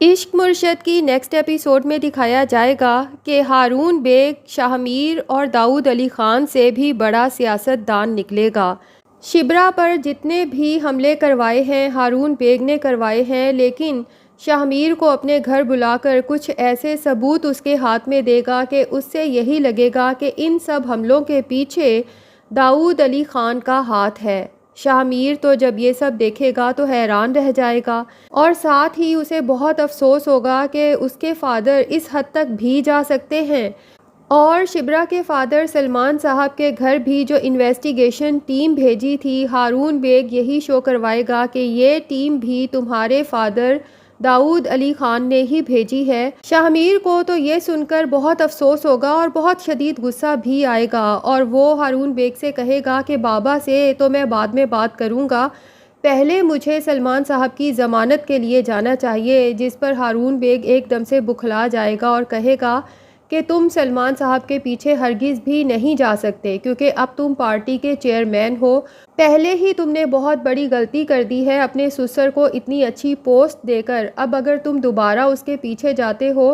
عشق مرشد کی نیکسٹ ایپیسوڈ میں دکھایا جائے گا کہ ہارون بیگ شاہ میر اور داؤد علی خان سے بھی بڑا سیاست دان نکلے گا۔ شبرا پر جتنے بھی حملے کروائے ہیں ہارون بیگ نے کروائے ہیں، لیکن شاہ میر کو اپنے گھر بلا کر کچھ ایسے ثبوت اس کے ہاتھ میں دے گا کہ اس سے یہی لگے گا کہ ان سب حملوں کے پیچھے داؤد علی خان کا ہاتھ ہے۔ شاہ میر تو جب یہ سب دیکھے گا تو حیران رہ جائے گا، اور ساتھ ہی اسے بہت افسوس ہوگا کہ اس کے فادر اس حد تک بھی جا سکتے ہیں۔ اور شبرا کے فادر سلمان صاحب کے گھر بھی جو انویسٹیگیشن ٹیم بھیجی تھی، ہارون بیگ یہی شو کروائے گا کہ یہ ٹیم بھی تمہارے فادر داؤد علی خان نے ہی بھیجی ہے۔ شاہ میر کو تو یہ سن کر بہت افسوس ہوگا اور بہت شدید غصہ بھی آئے گا، اور وہ ہارون بیگ سے کہے گا کہ بابا سے تو میں بعد میں بات کروں گا، پہلے مجھے سلمان صاحب کی ضمانت کے لیے جانا چاہیے۔ جس پر ہارون بیگ ایک دم سے بکھلا جائے گا اور کہے گا کہ تم سلمان صاحب کے پیچھے ہرگز بھی نہیں جا سکتے، کیونکہ اب تم پارٹی کے چیئرمین ہو۔ پہلے ہی تم نے بہت بڑی غلطی کر دی ہے اپنے سسر کو اتنی اچھی پوسٹ دے کر، اب اگر تم دوبارہ اس کے پیچھے جاتے ہو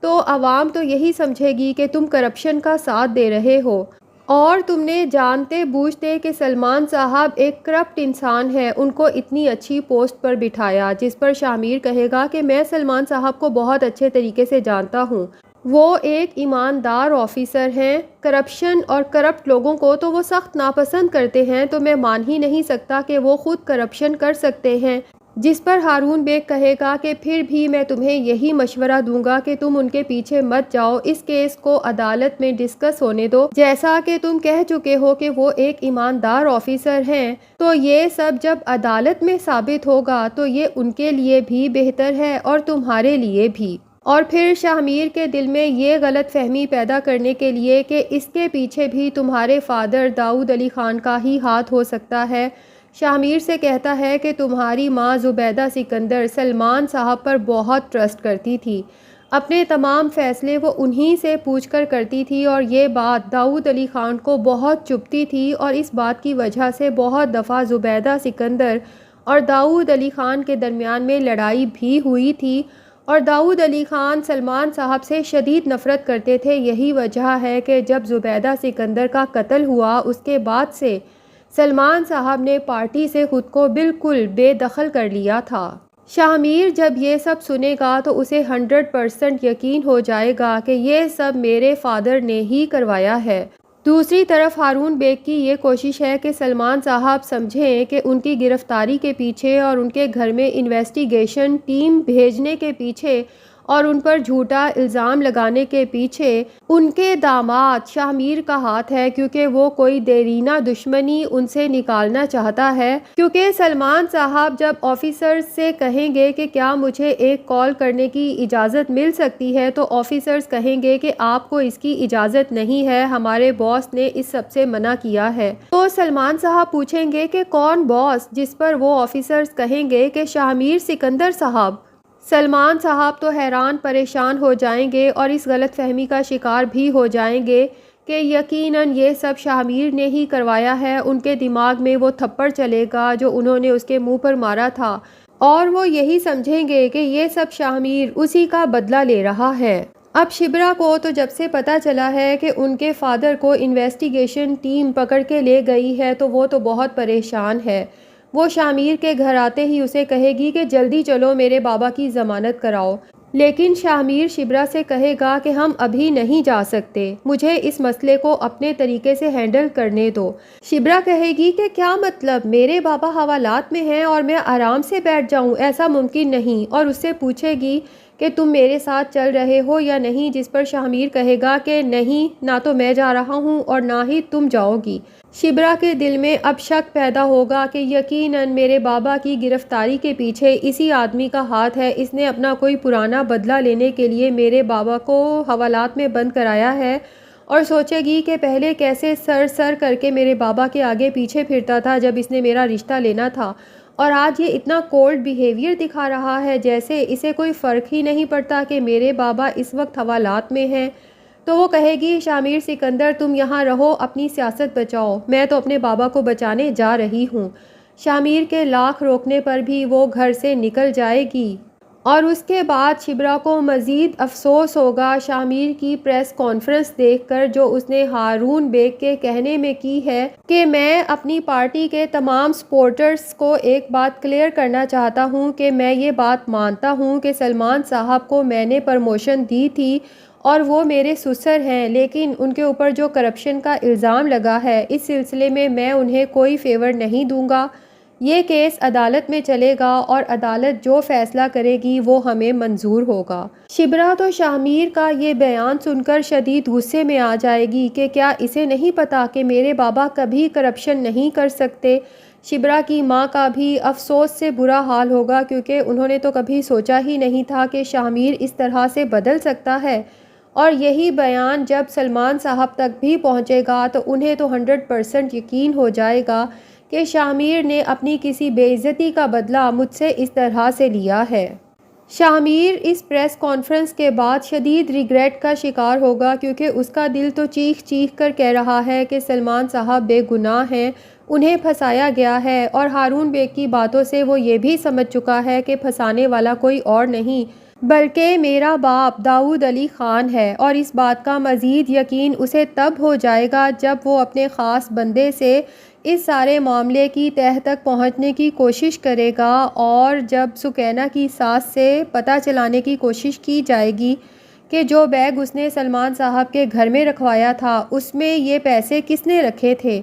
تو عوام تو یہی سمجھے گی کہ تم کرپشن کا ساتھ دے رہے ہو، اور تم نے جانتے بوجھتے کہ سلمان صاحب ایک کرپٹ انسان ہے ان کو اتنی اچھی پوسٹ پر بٹھایا۔ جس پر شاہ میر کہے گا کہ میں سلمان صاحب کو بہت اچھے طریقے سے جانتا ہوں، وہ ایک ایماندار آفیسر ہیں، کرپشن اور کرپٹ لوگوں کو تو وہ سخت ناپسند کرتے ہیں، تو میں مان ہی نہیں سکتا کہ وہ خود کرپشن کر سکتے ہیں۔ جس پر ہارون بیگ کہے گا کہ پھر بھی میں تمہیں یہی مشورہ دوں گا کہ تم ان کے پیچھے مت جاؤ، اس کیس کو عدالت میں ڈسکس ہونے دو، جیسا کہ تم کہہ چکے ہو کہ وہ ایک ایماندار آفیسر ہیں، تو یہ سب جب عدالت میں ثابت ہوگا تو یہ ان کے لیے بھی بہتر ہے اور تمہارے لیے بھی۔ اور پھر شاہ میر کے دل میں یہ غلط فہمی پیدا کرنے کے لیے کہ اس کے پیچھے بھی تمہارے فادر داؤد علی خان کا ہی ہاتھ ہو سکتا ہے، شاہ میر سے کہتا ہے کہ تمہاری ماں زبیدہ سکندر سلمان صاحب پر بہت ٹرسٹ کرتی تھی، اپنے تمام فیصلے وہ انہی سے پوچھ کر کرتی تھی، اور یہ بات داؤد علی خان کو بہت چبھتی تھی، اور اس بات کی وجہ سے بہت دفعہ زبیدہ سکندر اور داؤد علی خان کے درمیان میں لڑائی بھی ہوئی تھی، اور داؤد علی خان سلمان صاحب سے شدید نفرت کرتے تھے۔ یہی وجہ ہے کہ جب زبیدہ سکندر کا قتل ہوا اس کے بعد سے سلمان صاحب نے پارٹی سے خود کو بالکل بے دخل کر لیا تھا۔ شاہ میر جب یہ سب سنے گا تو اسے 100% یقین ہو جائے گا کہ یہ سب میرے فادر نے ہی کروایا ہے۔ دوسری طرف ہارون بیگ کی یہ کوشش ہے کہ سلمان صاحب سمجھیں کہ ان کی گرفتاری کے پیچھے اور ان کے گھر میں انویسٹیگیشن ٹیم بھیجنے کے پیچھے اور ان پر جھوٹا الزام لگانے کے پیچھے ان کے داماد شاہ میر کا ہاتھ ہے، کیونکہ وہ کوئی دیرینہ دشمنی ان سے نکالنا چاہتا ہے۔ کیونکہ سلمان صاحب جب آفیسرز سے کہیں گے کہ کیا مجھے ایک کال کرنے کی اجازت مل سکتی ہے، تو آفیسرز کہیں گے کہ آپ کو اس کی اجازت نہیں ہے، ہمارے باس نے اس سب سے منع کیا ہے۔ تو سلمان صاحب پوچھیں گے کہ کون باس؟ جس پر وہ آفیسرز کہیں گے کہ شاہ میر سکندر صاحب۔ سلمان صاحب تو حیران پریشان ہو جائیں گے اور اس غلط فہمی کا شکار بھی ہو جائیں گے کہ یقیناً یہ سب شاہ میر نے ہی کروایا ہے۔ ان کے دماغ میں وہ تھپڑ چلے گا جو انہوں نے اس کے منہ پر مارا تھا، اور وہ یہی سمجھیں گے کہ یہ سب شاہ میر اسی کا بدلہ لے رہا ہے۔ اب شبرا کو تو جب سے پتہ چلا ہے کہ ان کے فادر کو انویسٹیگیشن ٹیم پکڑ کے لے گئی ہے تو وہ تو بہت پریشان ہے۔ وہ شاہ میر کے گھر آتے ہی اسے کہے گی کہ جلدی چلو میرے بابا کی ضمانت کراؤ، لیکن شاہ میر شبرا سے کہے گا کہ ہم ابھی نہیں جا سکتے، مجھے اس مسئلے کو اپنے طریقے سے ہینڈل کرنے دو۔ شبرا کہے گی کہ کیا مطلب، میرے بابا حوالات میں ہیں اور میں آرام سے بیٹھ جاؤں، ایسا ممکن نہیں، اور اس سے پوچھے گی کہ تم میرے ساتھ چل رہے ہو یا نہیں، جس پر شاہ میر کہے گا کہ نہیں، نہ تو میں جا رہا ہوں اور نہ ہی تم جاؤ گی۔ شبرا کے دل میں اب شک پیدا ہوگا کہ یقیناً میرے بابا کی گرفتاری کے پیچھے اسی آدمی کا ہاتھ ہے، اس نے اپنا کوئی پرانا بدلہ لینے کے لیے میرے بابا کو حوالات میں بند کرایا ہے، اور سوچے گی کہ پہلے کیسے سر کر کے میرے بابا کے آگے پیچھے پھرتا تھا جب اس نے میرا رشتہ لینا تھا، اور آج یہ اتنا کولڈ بیہیویئر دکھا رہا ہے جیسے اسے کوئی فرق ہی نہیں پڑتا کہ میرے بابا اس وقت حوالات میں ہیں۔ تو وہ کہے گی شاہ میر سکندر تم یہاں رہو، اپنی سیاست بچاؤ، میں تو اپنے بابا کو بچانے جا رہی ہوں۔ شاہ میر کے لاکھ روکنے پر بھی وہ گھر سے نکل جائے گی، اور اس کے بعد شبرا کو مزید افسوس ہوگا شاہ کی پریس کانفرنس دیکھ کر جو اس نے ہارون بیگ کے کہنے میں کی ہے کہ میں اپنی پارٹی کے تمام سپورٹرز کو ایک بات کلیئر کرنا چاہتا ہوں کہ میں یہ بات مانتا ہوں کہ سلمان صاحب کو میں نے پرموشن دی تھی اور وہ میرے سسر ہیں، لیکن ان کے اوپر جو کرپشن کا الزام لگا ہے اس سلسلے میں انہیں کوئی فیور نہیں دوں گا۔ یہ کیس عدالت میں چلے گا اور عدالت جو فیصلہ کرے گی وہ ہمیں منظور ہوگا۔ شبرا تو شاہ کا یہ بیان سن کر شدید غصے میں آ جائے گی کہ کیا اسے نہیں پتا کہ میرے بابا کبھی کرپشن نہیں کر سکتے۔ شبرا کی ماں کا بھی افسوس سے برا حال ہوگا کیونکہ انہوں نے تو کبھی سوچا ہی نہیں تھا کہ شاہ اس طرح سے بدل سکتا ہے، اور یہی بیان جب سلمان صاحب تک بھی پہنچے گا تو انہیں تو 100% یقین ہو جائے گا کہ شاہ نے اپنی کسی بے عزتی کا بدلہ مجھ سے اس طرح سے لیا ہے۔ شاہ اس پریس کانفرنس کے بعد شدید ریگریٹ کا شکار ہوگا کیونکہ اس کا دل تو چیخ چیخ کر کہہ رہا ہے کہ سلمان صاحب بے گناہ ہیں، انہیں پھنسایا گیا ہے، اور ہارون بیگ کی باتوں سے وہ یہ بھی سمجھ چکا ہے کہ پھنسانے والا کوئی اور نہیں بلکہ میرا باپ داؤد علی خان ہے، اور اس بات کا مزید یقین اسے تب ہو جائے گا جب وہ اپنے خاص بندے سے اس سارے معاملے کی تہہ تک پہنچنے کی کوشش کرے گا، اور جب سکینہ کی ساس سے پتہ چلانے کی کوشش کی جائے گی کہ جو بیگ اس نے سلمان صاحب کے گھر میں رکھوایا تھا اس میں یہ پیسے کس نے رکھے تھے،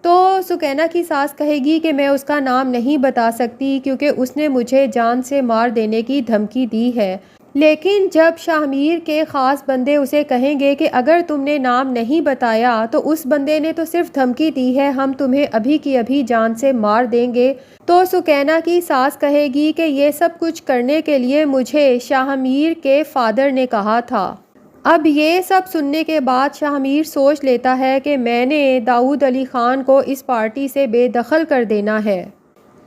تو سکینہ کی ساس کہے گی کہ میں اس کا نام نہیں بتا سکتی کیونکہ اس نے مجھے جان سے مار دینے کی دھمکی دی ہے۔ لیکن جب شاہ کے خاص بندے اسے کہیں گے کہ اگر تم نے نام نہیں بتایا تو اس بندے نے تو صرف دھمکی دی ہے، ہم تمہیں ابھی کی ابھی جان سے مار دیں گے، تو سکینہ کی ساس کہے گی کہ یہ سب کچھ کرنے کے لیے مجھے شاہ کے فادر نے کہا تھا۔ اب یہ سب سننے کے بعد شاہ سوچ لیتا ہے کہ میں نے داؤد علی خان کو اس پارٹی سے بے دخل کر دینا ہے۔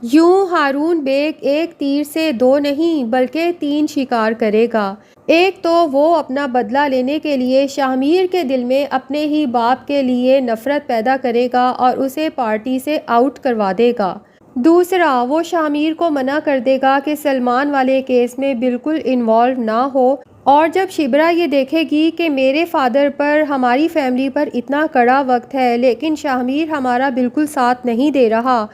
یوں ہارون بیگ ایک تیر سے 2 نہیں بلکہ 3 شکار کرے گا۔ ایک تو وہ اپنا بدلہ لینے کے لیے شاہ کے دل میں اپنے ہی باپ کے لیے نفرت پیدا کرے گا اور اسے پارٹی سے آؤٹ کروا دے گا۔ دوسرا، وہ شاہ کو منع کر دے گا کہ سلمان والے کیس میں بالکل انوالو نہ ہو، اور جب شبرا یہ دیکھے گی کہ میرے فادر پر، ہماری فیملی پر اتنا کڑا وقت ہے لیکن شاہ ہمارا بالکل ساتھ نہیں دے رہا،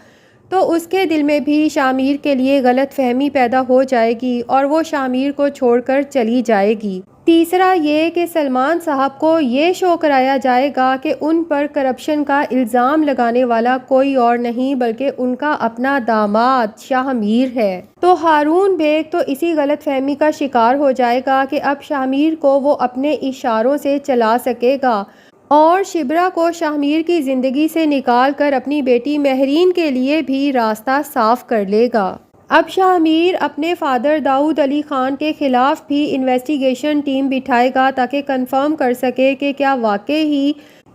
تو اس کے دل میں بھی شاہ کے لیے غلط فہمی پیدا ہو جائے گی اور وہ شاہ کو چھوڑ کر چلی جائے گی۔ تیسرا یہ کہ سلمان صاحب کو یہ شو کرایا جائے گا کہ ان پر کرپشن کا الزام لگانے والا کوئی اور نہیں بلکہ ان کا اپنا داماد شاہ ہے، تو ہارون بیگ تو اسی غلط فہمی کا شکار ہو جائے گا کہ اب شاہ کو وہ اپنے اشاروں سے چلا سکے گا، اور شبرا کو شاہ کی زندگی سے نکال کر اپنی بیٹی مہرین کے لیے بھی راستہ صاف کر لے گا۔ اب شاہ اپنے فادر داؤد علی خان کے خلاف بھی انویسٹیگیشن ٹیم بٹھائے گا تاکہ کنفرم کر سکے کہ کیا واقعی ہی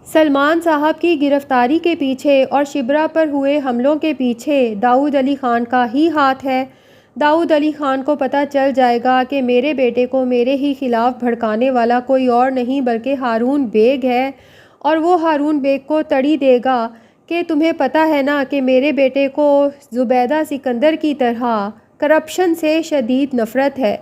سلمان صاحب کی گرفتاری کے پیچھے اور شبرا پر ہوئے حملوں کے پیچھے داؤد علی خان کا ہی ہاتھ ہے۔ داؤد علی خان کو پتہ چل جائے گا کہ میرے بیٹے کو میرے ہی خلاف بھڑکانے والا کوئی اور نہیں بلکہ ہارون بیگ ہے، اور وہ ہارون بیگ کو تڑی دے گا کہ تمہیں پتہ ہے نا کہ میرے بیٹے کو زبیدہ سکندر کی طرح کرپشن سے شدید نفرت ہے۔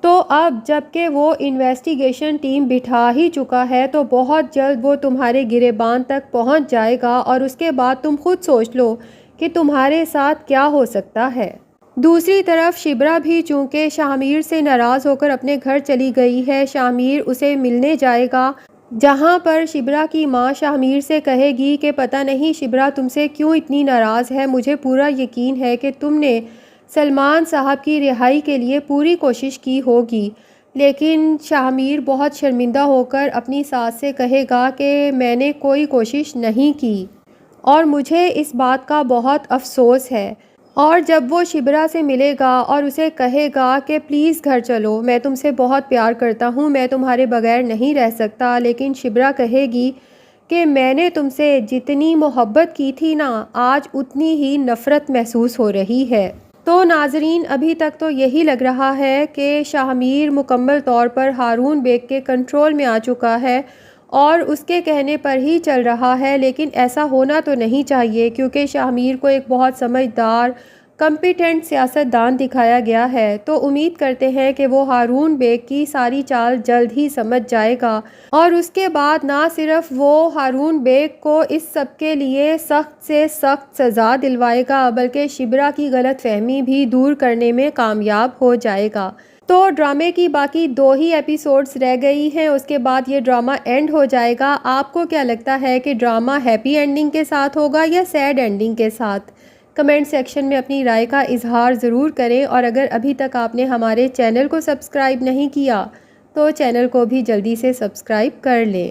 تو اب جب کہ وہ انویسٹیگیشن ٹیم بٹھا ہی چکا ہے تو بہت جلد وہ تمہارے گریبان تک پہنچ جائے گا، اور اس کے بعد تم خود سوچ لو کہ تمہارے ساتھ کیا ہو سکتا ہے۔ دوسری طرف شبرا بھی چونکہ شاہ سے ناراض ہو کر اپنے گھر چلی گئی ہے، شاہ اسے ملنے جائے گا، جہاں پر شبرا کی ماں شاہ سے کہے گی کہ پتہ نہیں شبرا تم سے کیوں اتنی ناراض ہے، مجھے پورا یقین ہے کہ تم نے سلمان صاحب کی رہائی کے لیے پوری کوشش کی ہوگی۔ لیکن شاہ بہت شرمندہ ہو کر اپنی ساس سے کہے گا کہ میں نے کوئی کوشش نہیں کی اور مجھے اس بات کا بہت افسوس ہے۔ اور جب وہ شبرا سے ملے گا اور اسے کہے گا کہ پلیز گھر چلو، میں تم سے بہت پیار کرتا ہوں، میں تمہارے بغیر نہیں رہ سکتا، لیکن شبرا کہے گی کہ میں نے تم سے جتنی محبت کی تھی نا، آج اتنی ہی نفرت محسوس ہو رہی ہے۔ تو ناظرین، ابھی تک تو یہی لگ رہا ہے کہ شاہ مکمل طور پر ہارون بیگ کے کنٹرول میں آ چکا ہے اور اس کے کہنے پر ہی چل رہا ہے، لیکن ایسا ہونا تو نہیں چاہیے کیونکہ شاہ کو ایک بہت سمجھدار، کمپیٹنٹ سیاستدان دکھایا گیا ہے، تو امید کرتے ہیں کہ وہ ہارون بیگ کی ساری چال جلد ہی سمجھ جائے گا اور اس کے بعد نہ صرف وہ ہارون بیگ کو اس سب کے لیے سخت سے سخت سزا دلوائے گا بلکہ شبرا کی غلط فہمی بھی دور کرنے میں کامیاب ہو جائے گا۔ تو ڈرامے کی باقی 2 ہی ایپیسوڈز رہ گئی ہیں، اس کے بعد یہ ڈرامہ اینڈ ہو جائے گا۔ آپ کو کیا لگتا ہے کہ ڈرامہ ہیپی اینڈنگ کے ساتھ ہوگا یا سیڈ اینڈنگ کے ساتھ؟ کمنٹ سیکشن میں اپنی رائے کا اظہار ضرور کریں، اور اگر ابھی تک آپ نے ہمارے چینل کو سبسکرائب نہیں کیا تو چینل کو بھی جلدی سے سبسکرائب کر لیں۔